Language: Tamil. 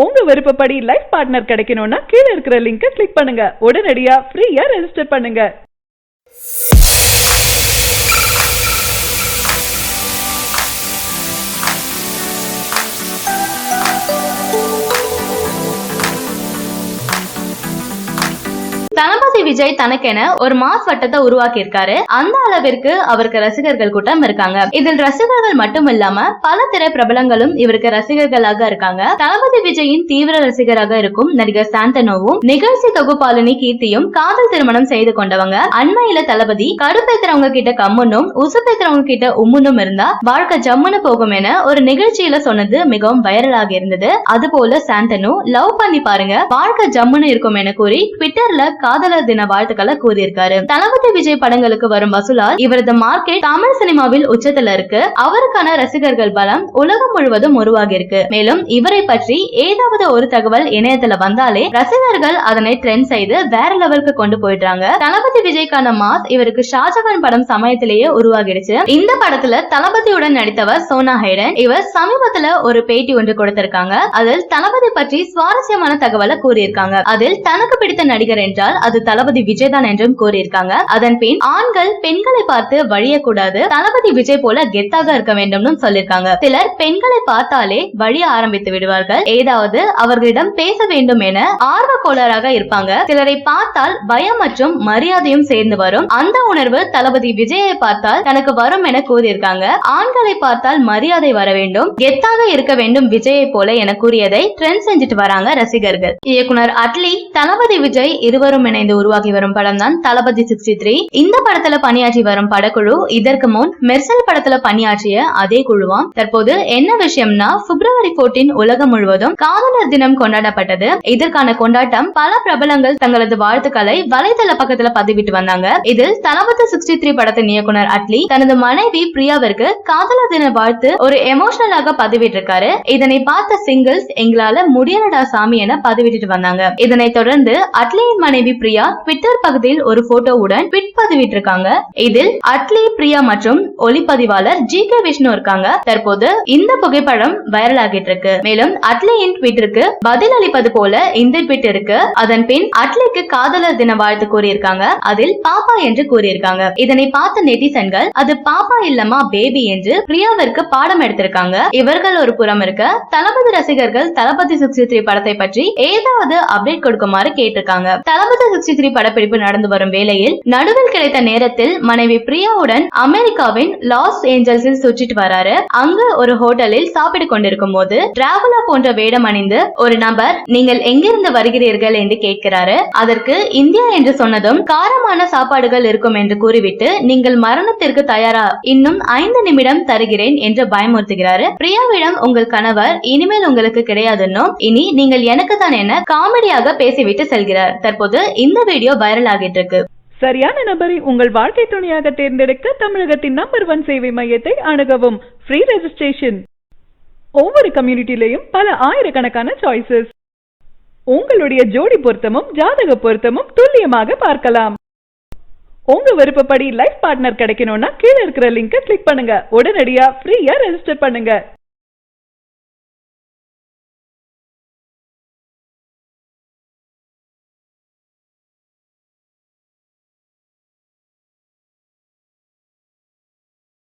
உங்க விருப்பப்படி லைஃப் பார்ட்னர் கிடைக்கணும்னா கீழ இருக்கிற லிங்கை கிளிக் பண்ணுங்க. உடனடியா ஃப்ரீயா ரெஜிஸ்டர் பண்ணுங்க. தளபதி விஜய் தனக்கென ஒரு மாஸ் வட்டத்தை உருவாக்கி இருக்காரு. அந்த அளவிற்கு அவருக்கு ரசிகர்கள் கூட்டம் இருக்காங்க. இதில் ரசிகர்கள் மட்டும் இல்லாம பல திரை பிரபலங்களும் இவருக்கு ரசிகர்களாக இருக்காங்க. தளபதி விஜயின் தீவிர ரசிகராக இருக்கும் நடிகர் சாந்தனோவும் நிகழ்ச்சி தொகுப்பாளினி கீர்த்தியும் காதல் திருமணம் செய்து கொண்டவங்க. அண்மையில தளபதி கடுப்பேத்துறவங்க கிட்ட கம்முன்னும் உசுப்பேத்துறவங்க கிட்ட உம்முன்னும் இருந்தா வாழ்க்கை ஜம்முன்னு போகும் என ஒரு நிகழ்ச்சியில சொன்னது மிகவும் வைரலாக இருந்தது. அது போல சாந்தனு லவ் பண்ணி பாருங்க வாழ்க்கை ஜம்முன்னு இருக்கும் என கூறி ட்விட்டர்ல காதலர் தின வாழ்த்துக்களை கூறியிருக்காரு. தளபதி விஜய் படங்களுக்கு வரும் வசூலால் இவரது மார்க்கெட் தமிழ் சினிமாவில் உச்சத்துல இருக்கு. அவருக்கான ரசிகர்கள் பலம் உலகம் முழுவதும் உருவாகி இருக்கு. மேலும் இவரை பற்றி ஏதாவது ஒரு தகவல் இணையத்துல வந்தாலே ரசிகர்கள் அதனை ட்ரெண்ட் செய்து வேற லெவலுக்கு கொண்டு போயிடுறாங்க. தளபதி விஜய்க்கான மாஸ் இவருக்கு ஷாஜகான் படம் சமயத்திலேயே உருவாகிடுச்சு. இந்த படத்துல தளபதியுடன் நடித்தவர் சோனா ஹைடன். இவர் சமீபத்துல ஒரு பேட்டி ஒன்று கொடுத்திருக்காங்க. அதில் தளபதி பற்றி சுவாரஸ்யமான தகவலை கூறியிருக்காங்க. அதில் தனக்கு பிடித்த நடிகர் என்றால் அது தளபதி விஜய் தான் என்றும் கூறியிருக்காங்க. அதன் பின் ஆண்கள் பெண்களை பார்த்து வழியக்கூடாது, தளபதி விஜய் போல கெத்தாக இருக்க வேண்டும் சொல்லிருக்காங்க. சிலர் பெண்களை பார்த்தாலே வழிய ஆரம்பித்து விடுவார்கள். ஏதாவது அவர்களிடம் பேச வேண்டும் என ஆர்வ கோளாறாக இருப்பாங்க. சிலரை பார்த்தால் பயம் மற்றும் மரியாதையும் சேர்ந்து வரும். அந்த உணர்வு தளபதி விஜயை பார்த்தால் தனக்கு வரும் என கூறியிருக்காங்க. ஆண்களை பார்த்தால் மரியாதை வர வேண்டும், கெத்தாக இருக்க வேண்டும் விஜயை போல என கூறியதை ட்ரெண்ட் செஞ்சுட்டு வராங்க ரசிகர்கள். இயக்குனர் அட்லி தளபதி விஜய் இருவரும் இணைந்து உருவாகி வரும் படம் தான் தளபதி 63. இந்த படத்துல பணியாற்றி வரும் படக்குழு இதற்கு முன் மெர்சல் படத்துல பணியாற்றிய அதே குழுவாம். தற்போது என்ன விஷயம்னா பிப்ரவரி 14 உலகம் முழுவதும் காதலர் தினம் கொண்டாடப்பட்டது. இதற்கான கொண்டாட்டம் பல பிரபலங்கள் தங்களது வாழ்த்துக்களை வலைதள பக்கத்துல பதிவிட்டு வந்தாங்க. இதில் தளபதி 63 படத்தின் இயக்குனர் அட்லி தனது மனைவி பிரியாவிற்கு காதலர் தின வாழ்த்து ஒரு எமோஷனலாக பதிவிட்டிருக்காரு. இதனை பார்த்த சிங்கிள்ஸ் எங்களால முடியலடா சாமி என பதிவிட்டு வந்தாங்க. இதனைத் தொடர்ந்து அட்லியின் மனைவி பிரியா ட்விட்டர் பகுதியில் ஒரு போட்டோவுடன் ட்வீட் பதிவிட்டிருக்காங்க. இதில் அட்லி, பிரியா மற்றும் ஒளிப்பதிவாளர் ஜி.கே. விஷ்ணு இருக்காங்க. தற்போது இந்த புகைப்படம் வைரல் ஆகிட்டு இருக்கு. மேலும் அட்லியின் ட்வீட்டிற்கு பதில் அளிப்பது போல இந்த ட்வீட் இருக்கு. அதன் பின் அட்லிக்கு காதலர் தின வாழ்த்து கூறியிருக்காங்க. அதில் பாப்பா என்று கூறியிருக்காங்க. இதனை பார்த்த நெட்டிசன்கள் அது பாப்பா இல்லமா பேபி என்று பிரியாவிற்கு பாடம் எடுத்திருக்காங்க. இவர்கள் ஒரு புறம் இருக்க தளபதி ரசிகர்கள் தளபதி 63 படத்தை பற்றி ஏதாவது அப்டேட் கொடுக்குமாறு கேட்டிருக்காங்க. தளபதி 63 படப்பிடிப்பு நடந்து வரும் வேளையில் நடுவில் கிடைத்த நேரத்தில் மனைவி பிரியாவுடன் அமெரிக்காவின் லாஸ் ஏஞ்சல்ஸில் சுற்றிட்டு வராரு. அங்கு ஒரு ஹோட்டலில் சாப்பிட்டு கொண்டிருக்கும் போது டிராவலா போன்ற வேடம் அணிந்து ஒரு நபர் நீங்கள் எங்கிருந்து வருகிறீர்கள் என்று கேட்கிறாரு. அதற்கு இந்தியா என்று சொன்னதும் காரமான சாப்பாடுகள் இருக்கும் என்று கூறிவிட்டு நீங்கள் மரணத்திற்கு தயாரா, இன்னும் 5 நிமிடம் தருகிறேன் என்று பயமுறுத்துகிறாரு. பிரியாவிடம் உங்கள் கணவர் இனிமேல் உங்களுக்கு கிடையாதுன்னும் இனி நீங்கள் எனக்கு தான் என காமெடியாக பேசிவிட்டு செல்கிறார். தற்போது இந்த வீடியோ வைரல் ஆகிட்டு இருக்கு. சரியான நபரை உங்கள் வாழ்க்கை துணையாக தேர்ந்தெடுக்க தமிழகத்தின் நம்பர் 1 சேவை மையத்தை அணுகவும். Free registration. ஒவ்வொரு கம்யூனிட்டிலையும் பல ஆயிரக்கணக்கான சாய்ஸஸ். உங்களுடைய ஜோடி பொருத்தமும் ஜாதக பொருத்தமும் துல்லியமாக பார்க்கலாம். உங்க விருப்பப்படி லைஃப் பார்ட்னர் கிடைக்கணும்னா கீழ இருக்கிற லிங்கை கிளிக் பண்ணுங்க. உடனடியா ஃப்ரீயா ரெஜிஸ்டர் பண்ணுங்க.